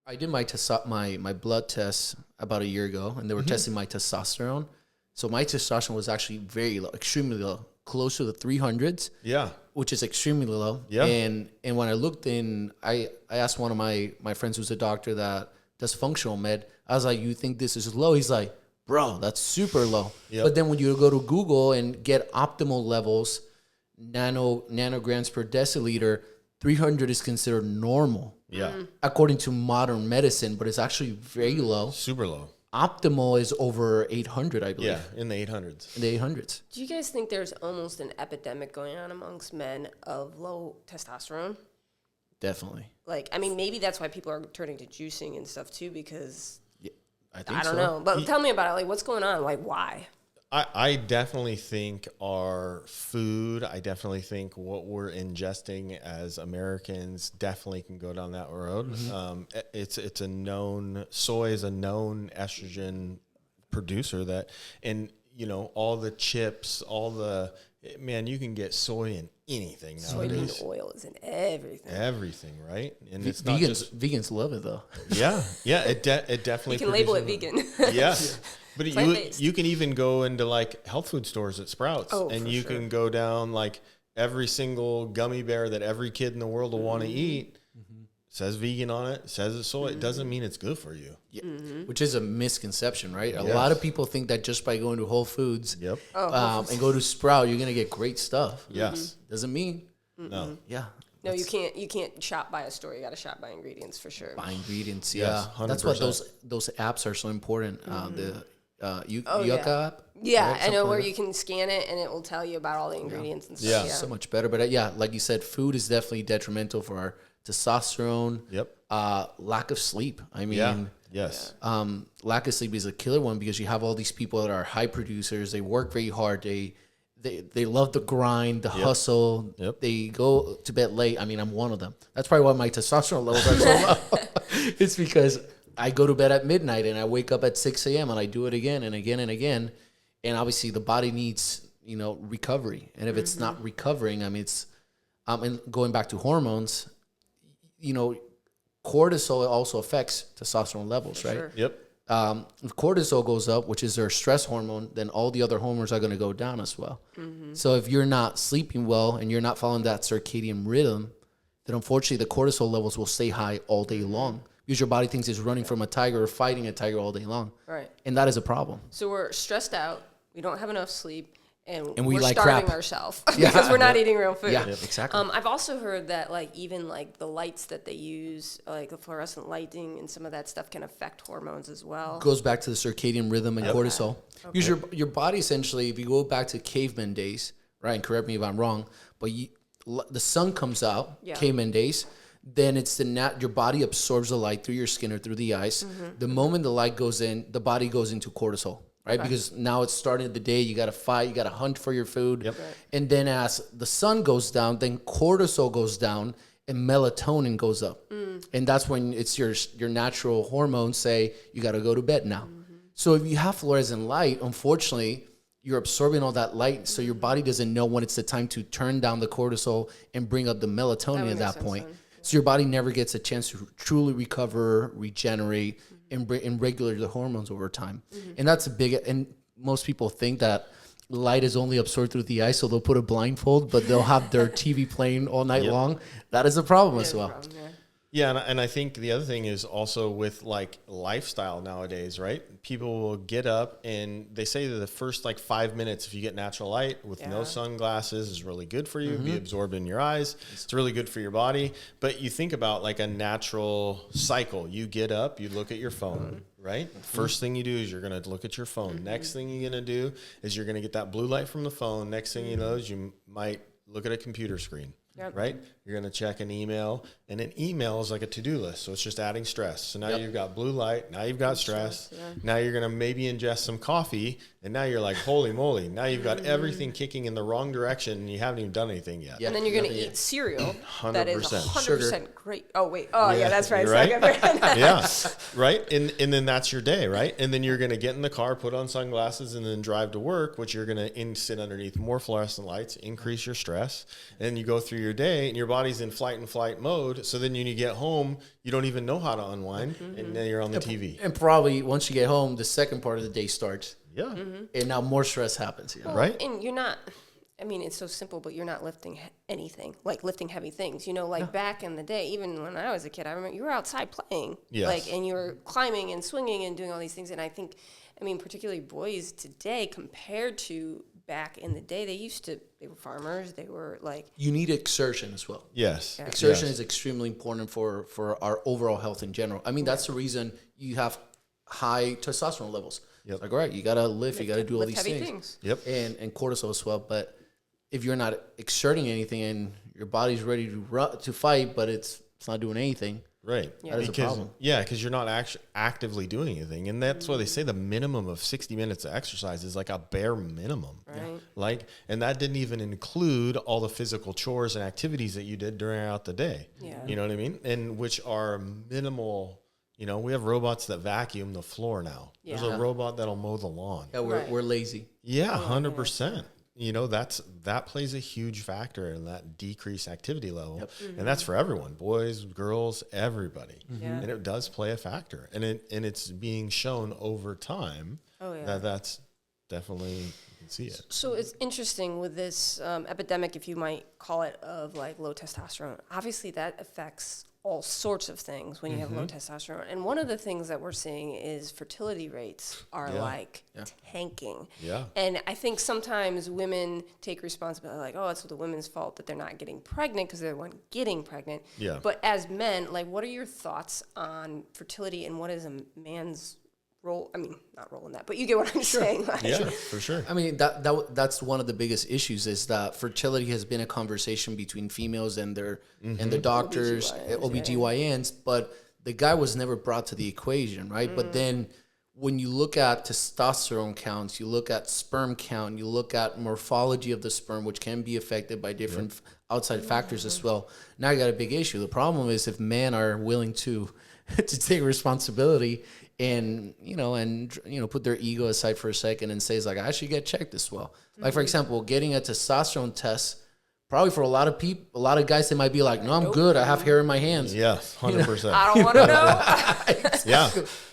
I did my blood test about a year ago, and they were testing my testosterone. So my testosterone was actually very low, extremely low, close to the 300s. Yeah. Which is extremely low. Yeah. And when I looked in, I asked one of my friends who's a doctor that does functional med. I was like, you think this is low? He's like, bro, that's super low. Yep. But then when you go to Google and get optimal levels, nanograms per deciliter, 300 is considered normal. Yeah. According to modern medicine, but it's actually very low. Super low. Optimal is over 800, I believe. Yeah, in the 800s. In the 800s. Do you guys think there's almost an epidemic going on amongst men of low testosterone? Definitely. Like, I mean, maybe that's why people are turning to juicing and stuff too, because I think I don't know. But tell me about it. Like, what's going on? Like, why? I definitely think our food, I definitely think what we're ingesting as Americans definitely can go down that road. It's a known, soy is a known estrogen producer that, and you know, all the chips, man, you can get soy in anything nowadays. Soybean oil is in everything. Everything, right? And it's vegans, not just, vegans love it though. yeah, it definitely. You can label it vegan. Yeah. But Plant-based. you can even go into like health food stores at Sprouts, and you sure. can go down like every single gummy bear that every kid in the world will want to eat. Says vegan on it, says it's soy. It doesn't mean it's good for you. Yeah. Which is a misconception, right? A lot of people think that just by going to Whole Foods and go to Sprout, you're going to get great stuff. Yes. Doesn't mean. No. Yeah. No, you can't shop by a store. You got to shop by ingredients for sure. By ingredients, Yes, yeah. That's why 100%. those apps are so important. The Yucca yeah. app. Yeah, right? I know Something where like you can scan it and it will tell you about all the ingredients and stuff. Yeah. Yeah. so much better. But yeah, like you said, food is definitely detrimental for our testosterone. Yep. Lack of sleep. I mean, Yeah. Yes. lack of sleep is a killer one because you have all these people that are high producers. They work very hard. They love the grind, the hustle. Yep. They go to bed late. I mean, I'm one of them. That's probably why my testosterone levels are so low. It's because I go to bed at midnight and I wake up at 6 a.m. and I do it again and again and again. And obviously the body needs, recovery. And if it's not recovering, I mean, it's, and going back to hormones, cortisol also affects testosterone levels, right? Sure. Yep. If cortisol goes up, which is their stress hormone, then all the other hormones are going to go down as well. So if you're not sleeping well and you're not following that circadian rhythm, then unfortunately the cortisol levels will stay high all day long because your body thinks it's running from a tiger or fighting a tiger all day long. Right. And that is a problem. So we're stressed out. We don't have enough sleep. And we we're like starving crap. ourselves because we're not eating real food. Yeah, exactly. I've also heard that even the lights that they use, like the fluorescent lighting and some of that stuff can affect hormones as well. Goes back to the circadian rhythm and cortisol. Okay. Because your body essentially, if you go back to caveman days, right, and correct me if I'm wrong, but the sun comes out, caveman days, then it's your body absorbs the light through your skin or through the eyes. The moment the light goes in, the body goes into cortisol. Right, because now it's starting the day. You got to fight. You got to hunt for your food. Yep. Right. And then as the sun goes down, then cortisol goes down and melatonin goes up. And that's when it's your natural hormones say you got to go to bed now. So if you have fluorescent light, unfortunately, you're absorbing all that light, so your body doesn't know when it's the time to turn down the cortisol and bring up the melatonin at that point. So your body never gets a chance to truly recover, regenerate, and regulate the hormones over time. And that's a big, and most people think that light is only absorbed through the eye, so they'll put a blindfold, but they'll have their TV playing all night long. That is a problem as well. Yeah, and I think the other thing is also with lifestyle nowadays, right? People will get up and they say that the first 5 minutes, if you get natural light with no sunglasses, is really good for you. Be absorbed in your eyes. It's really good for your body. But you think about a natural cycle. You get up, you look at your phone, right? First thing you do is you're going to look at your phone. Next thing you're going to do is you're going to get that blue light from the phone. Next thing you know is you might look at a computer screen. Yep. Right? You're going to check an email, and an email is like a to-do list. So it's just adding stress. So now you've got blue light. Now you've got stress. Now you're going to maybe ingest some coffee, and now you're like, holy moly. Now you've got everything kicking in the wrong direction, and you haven't even done anything yet. And then you're going to eat cereal that is 100%. 100% great. Oh, wait. Oh, yeah, that's right. Right? So Yeah, right? And then that's your day, right? And then you're going to get in the car, put on sunglasses, and then drive to work, which you're going to sit underneath more fluorescent lights, increase your stress. And then you go through your day, and your body's in flight and flight mode, load. So then when you get home, you don't even know how to unwind, and then you're on the TV. And probably once you get home, the second part of the day starts. Yeah. And now more stress happens. Well, Right. And you're not, I mean, it's so simple, but you're not lifting anything, like lifting heavy things. You know, like back in the day, even when I was a kid, I remember you were outside playing. Yes. Like, and you were climbing and swinging and doing all these things. And I think, I mean, particularly boys today compared to back in the day, they were farmers. They were like. You need exertion as well. Yes. Yeah. Exertion Yes. is extremely important for our overall health in general. I mean, that's the reason you have high testosterone levels. Yep. Like, all right, you got to lift, you got to do all lift these heavy things. Yep. And cortisol as well. But if you're not exerting anything and your body's ready to fight, but it's not doing anything, Right. Yeah. that is a problem. Yeah, because you're not actually actively doing anything. And that's why they say the minimum of 60 minutes of exercise is like a bare minimum. Right. Like, and that didn't even include all the physical chores and activities that you did throughout the day. Yeah. You know what I mean? And which are minimal. You know, we have robots that vacuum the floor now. There's Yeah. a robot that'll mow the lawn. Yeah, Right. we're lazy. Yeah, 100%. You know, that plays a huge factor in that decreased activity level. Yep. And that's for everyone, boys, girls, everybody. Yeah. And it does play a factor. And it's being shown over time Oh, yeah. that's definitely, you can see it. So it's interesting with this epidemic, if you might call it, of like low testosterone. Obviously, that affects all sorts of things when you have low testosterone. And one of the things that we're seeing is fertility rates are like tanking. Yeah. And I think sometimes women take responsibility, like, oh, it's the women's fault that they're not getting pregnant because they're the one getting pregnant. Yeah. But as men, like, what are your thoughts on fertility and what is a man's role? I mean, not role in that, but you get what I'm saying. Like, Yeah, for sure. I mean, that's one of the biggest issues is that fertility has been a conversation between females and their doctors, OBGYNs, but the guy was never brought to the equation, right? But then when you look at testosterone counts, you look at sperm count, you look at morphology of the sperm, which can be affected by different outside factors as well. Now you got a big issue. The problem is if men are willing to take responsibility and put their ego aside for a second and says like, I should get checked as well. Like, for example, getting a testosterone test, probably for a lot of people, a lot of guys, they might be like, no, I'm good. I have hair in my hands. Yes, 100%. I don't want to know.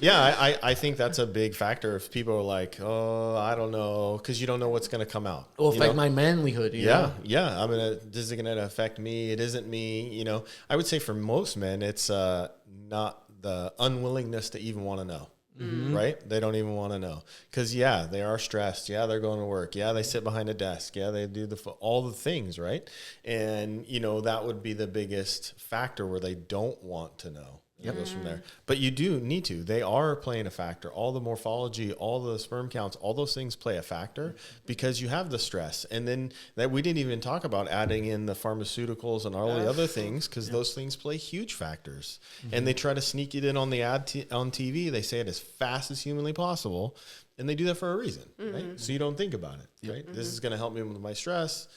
Yeah. I think that's a big factor. If people are like, oh, I don't know, because you don't know what's going to come out. It will affect know? my manlyhood. You know? Yeah. I mean, this is going to affect me. It isn't me. You know, I would say for most men, it's not the unwillingness to even want to know. Right? They don't even want to know because they are stressed. Yeah, they're going to work. Yeah, they sit behind a desk. Yeah, they do all the things, right? And that would be the biggest factor where they don't want to know. It goes from there. But you do need to. They are playing a factor. All the morphology, all the sperm counts, all those things play a factor because you have the stress. And then that we didn't even talk about adding in the pharmaceuticals and all the other things because those things play huge factors. And they try to sneak it in on the ad on TV. They say it as fast as humanly possible. And they do that for a reason, right? So you don't think about it, right? This is going to help me with my stress,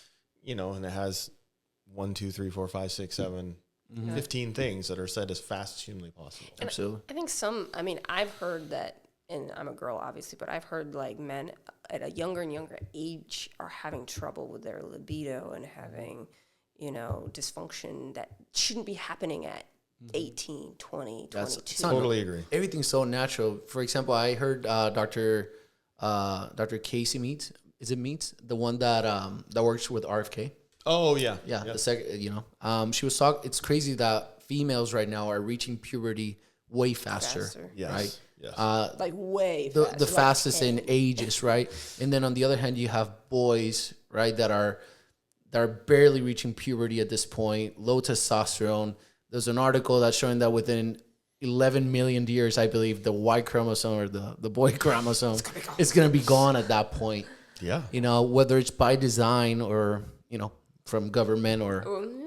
and it has 1, 2, 3, 4, 5, 6, 7... 15 things that are said as fast as humanly possible. Absolutely. I think I've heard that, and I'm a girl obviously, but I've heard like men at a younger and younger age are having trouble with their libido and having, dysfunction that shouldn't be happening at 18, 20, 22. Totally agree. Everything's so natural. For example, I heard Dr. Casey Meets. Is it Meets? The one that works with RFK. Oh, yeah. Yeah. The second, she was talking. It's crazy that females right now are reaching puberty way faster. Yes. Right. Yes. Like way the faster, fastest like in ages, right? And then on the other hand, you have boys, right, that are barely reaching puberty at this point, low testosterone. There's an article that's showing that within 11 million years, I believe, the Y chromosome or the boy chromosome is going to be gone at that point. Yeah. Whether it's by design or, from government or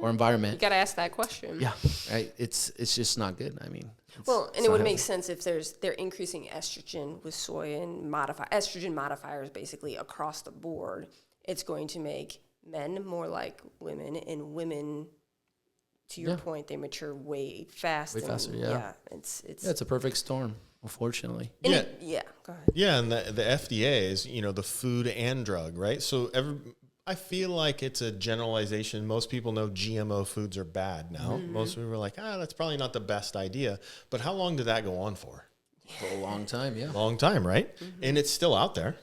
environment. You got to ask that question. Yeah, right. It's just not good. I mean, it would make sense if they're increasing estrogen with soy and estrogen modifiers basically across the board. It's going to make men more like women, and women, to your point, they mature way faster. Way faster, yeah. It's a perfect storm, unfortunately. go ahead. Yeah, and the FDA is, the food and drug, right? So I feel like it's a generalization. Most people know GMO foods are bad now. Most people are like, that's probably not the best idea. But how long did that go on for? For a long time, yeah. Long time, right? And it's still out there,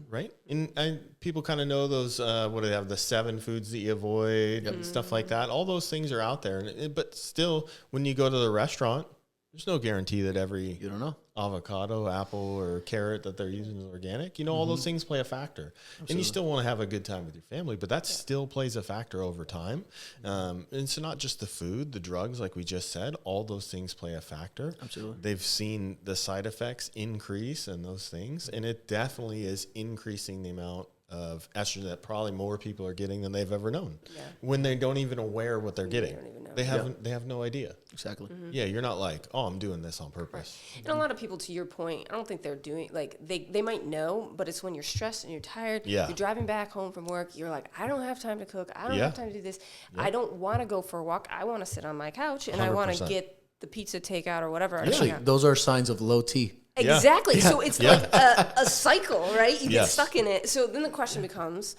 right? And people kind of know those, what do they have, the 7 foods that you avoid and stuff like that. All those things are out there. But still, when you go to the restaurant, there's no guarantee that every You don't know. avocado, apple, or carrot that they're using is organic. You know, all those things play a factor. Absolutely. And you still want to have a good time with your family, but that still plays a factor over time. And so not just the food, the drugs, like we just said, all those things play a factor. Absolutely. They've seen the side effects increase and those things, and it definitely is increasing the amount of estrogen that probably more people are getting than they've ever known. When they don't even aware what they're getting. They have no idea. Exactly. Yeah, you're not like, oh, I'm doing this on purpose. And a lot of people, to your point, I don't think they're doing, like, they might know, but it's when you're stressed and you're tired, Yeah. you're driving back home from work, you're like, I don't have time to cook, I don't Yeah. have time to do this, I don't want to go for a walk, I want to sit on my couch, and I want to 100%. get the pizza takeout or whatever. Actually, those are signs of low T. Exactly. Yeah. So it's like a cycle, right? You get Yes. stuck in it. So then the question becomes,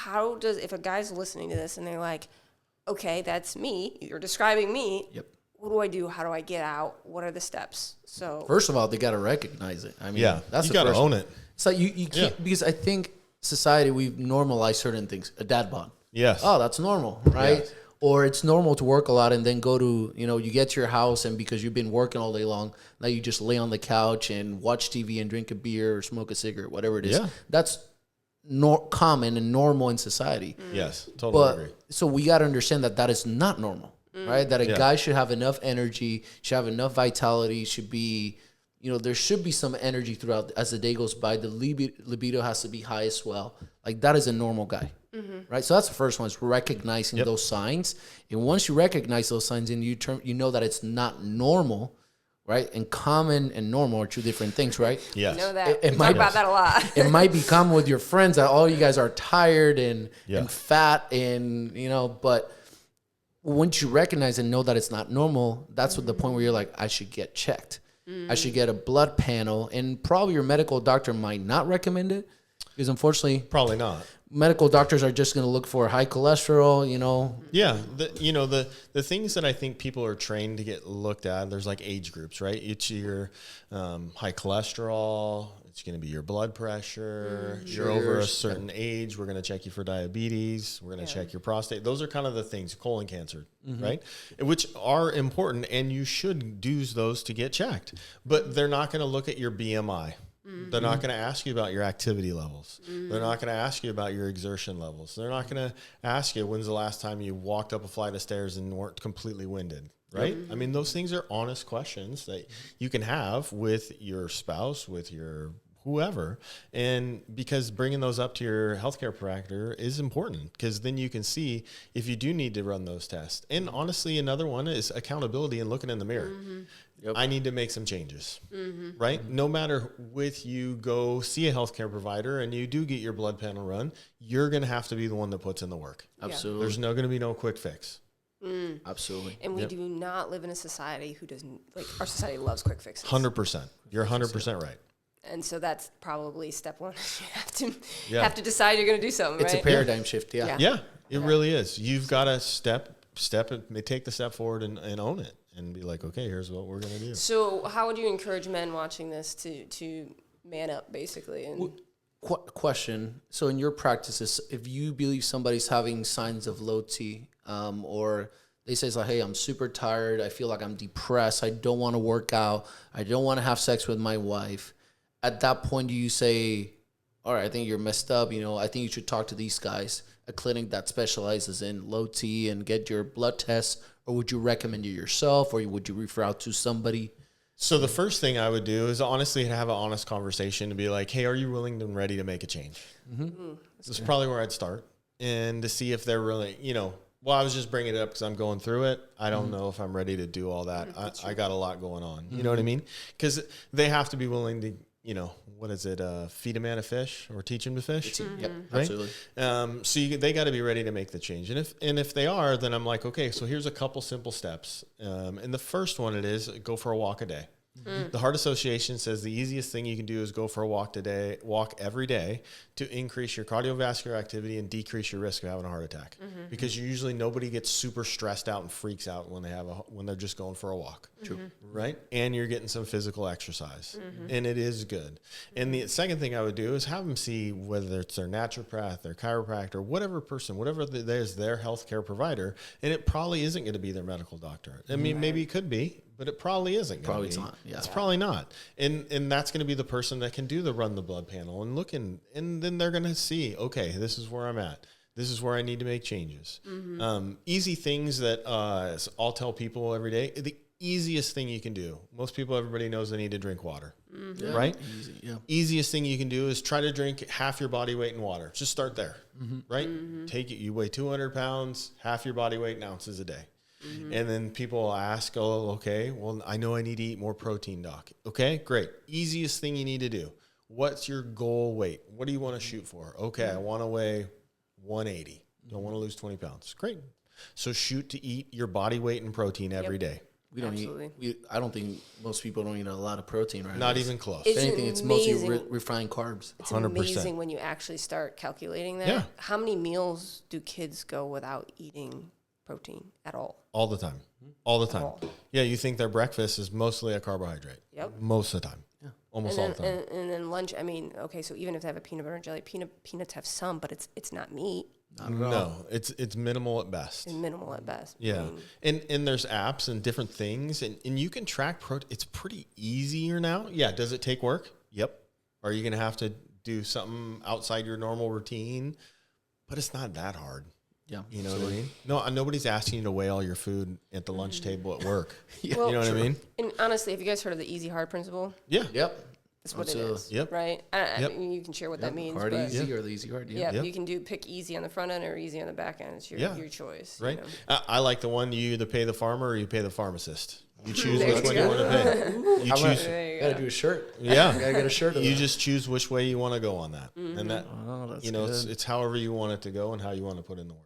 if a guy's listening to this and they're like, okay, that's me, you're describing me. Yep. What do I do? How do I get out? What are the steps? So First of all, they got to recognize it. I mean, that's you the got to first own it. It's like you can't, because I think society, we've normalized certain things. A dad bod. Yes. Oh, that's normal, right? Yes. Or it's normal to work a lot and then go to, you get to your house, and because you've been working all day long, now you just lay on the couch and watch TV and drink a beer or smoke a cigarette, whatever it is. Yeah. That's common and normal in society. Yes, totally agree. So we got to understand that is not normal, right? That a guy should have enough energy, should have enough vitality, should be, there should be some energy throughout as the day goes by. The libido has to be high as well. Like, that is a normal guy, right? So that's the first one, is recognizing those signs. And once you recognize those signs and you know that it's not normal, right? And common and normal are 2 different things, right? Yes. you know that. It We might- talk about that a lot. It might be common with your friends that all you guys are tired and fat and, but once you recognize and know that it's not normal, that's what the point where you're like, I should get checked. I should get a blood panel, and probably your medical doctor might not recommend it, because unfortunately, Probably not. medical doctors are just going to look for high cholesterol, Yeah, the things that I think people are trained to get looked at, there's like age groups, right? It's your high cholesterol, it's going to be your blood pressure. You're over a certain age, we're going to check you for diabetes, we're going to check your prostate. Those are kind of the things, colon cancer, right? Which are important, and you should do those to get checked. But they're not going to look at your BMI. They're not going to ask you about your activity levels. They're not going to ask you about your exertion levels. They're not going to ask you when's the last time you walked up a flight of stairs and weren't completely winded, right? I mean, those things are honest questions that you can have with your spouse, with your whoever, and because bringing those up to your healthcare provider is important, because then you can see if you do need to run those tests. And honestly, another one is accountability and looking in the mirror. I need to make some changes, right? No matter with you go see a healthcare provider and you do get your blood panel run, you're going to have to be the one that puts in the work. Absolutely. There's going to be no quick fix. Absolutely. And we do not live in a society who doesn't, like, our society loves quick fixes. 100%. You're 100% right. And so that's probably step one. You have to decide you're going to do something, It's right? a paradigm shift, yeah. Yeah, it really is. You've got to step and take the step forward and own it and be like, okay, here's what we're going to do. So how would you encourage men watching this to man up, basically? And Question. So in your practices, if you believe somebody's having signs of low T, or they say, like, hey, I'm super tired, I feel like I'm depressed, I don't want to work out, I don't want to have sex with my wife, at that point, do you say, all right, I think you're messed up, I think you should talk to these guys, a clinic that specializes in low T, and get your blood tests, or would you recommend it yourself, or would you refer out to somebody? So the first thing I would do is honestly have an honest conversation to be like, hey, are you willing and ready to make a change? This is probably where I'd start, and to see if they're really, well, I was just bringing it up because I'm going through it. I don't know if I'm ready to do all that. I got a lot going on. You know what I mean? Because they have to be willing to, what is it? Feed a man a fish or teach him to fish? Yep, Right? absolutely. So they got to be ready to make the change. And if they are, then I'm like, okay, so here's a couple simple steps. And the first one go for a walk a day. The Heart Association says the easiest thing you can do is go for a walk every day to increase your cardiovascular activity and decrease your risk of having a heart attack. Because usually nobody gets super stressed out and freaks out when they're just going for a walk. True. Right? And you're getting some physical exercise. And it is good. And the second thing I would do is have them see whether it's their naturopath, their chiropractor, whatever there's their healthcare provider. And it probably isn't going to be their medical doctor. I mean, maybe it could be, but it probably isn't. Probably it's not. Yeah. It's probably not. And that's going to be the person that can do the run the blood panel and look and then they're going to see, okay, this is where I'm at. This is where I need to make changes. Easy things that I'll tell people every day. The easiest thing you can do. Most people, everybody knows they need to drink water, right? Easy, yeah. Easiest thing you can do is try to drink half your body weight in water. Just start there, right? Take it. You weigh 200 pounds, half your body weight in ounces a day. And then people will ask, oh, okay, well, I know I need to eat more protein, doc. Okay, great. Easiest thing you need to do. What's your goal weight? What do you want to shoot for? Okay, I want to weigh 180. Don't want to lose 20 pounds. Great. So shoot to eat your body weight in protein every day. We don't eat. I don't think most people don't eat a lot of protein, right? Not even close. If anything, it's mostly refined carbs. It's 100%. amazing when you actually start calculating that. Yeah. How many meals do kids go without eating protein at all? All the time. All the time. Yeah, you think their breakfast is mostly a carbohydrate. Yep. Most of the time. Yeah. Almost all the time. And then lunch, I mean, okay, so even if they have a peanut butter and jelly, peanuts have some, but it's not meat. No, it's minimal at best. It's minimal at best. Yeah. I mean, and there's apps and different things, and you can track it's pretty easier now. Yeah. Does it take work? Yep. Are you going to have to do something outside your normal routine? But it's not that hard. Yeah. You know what I mean? No, nobody's asking you to weigh all your food at the lunch table at work. Well, you know what I mean? And honestly, have you guys heard of the easy hard principle? Yeah. Yep. That's what it is. Yep. Right? I mean, you can share what that means. Hard but easy or the easy hard. yeah, you can pick easy on the front end or easy on the back end. It's your choice. Right. You know? I like the one you either pay the farmer or you pay the pharmacist. You choose which one you want to pay. You choose. Gotta do a shirt. Yeah. Gotta get a shirt. You just choose which way you want to go on that. And that, Oh, that's you know, good. it's however you want it to go and how you want to put in the work.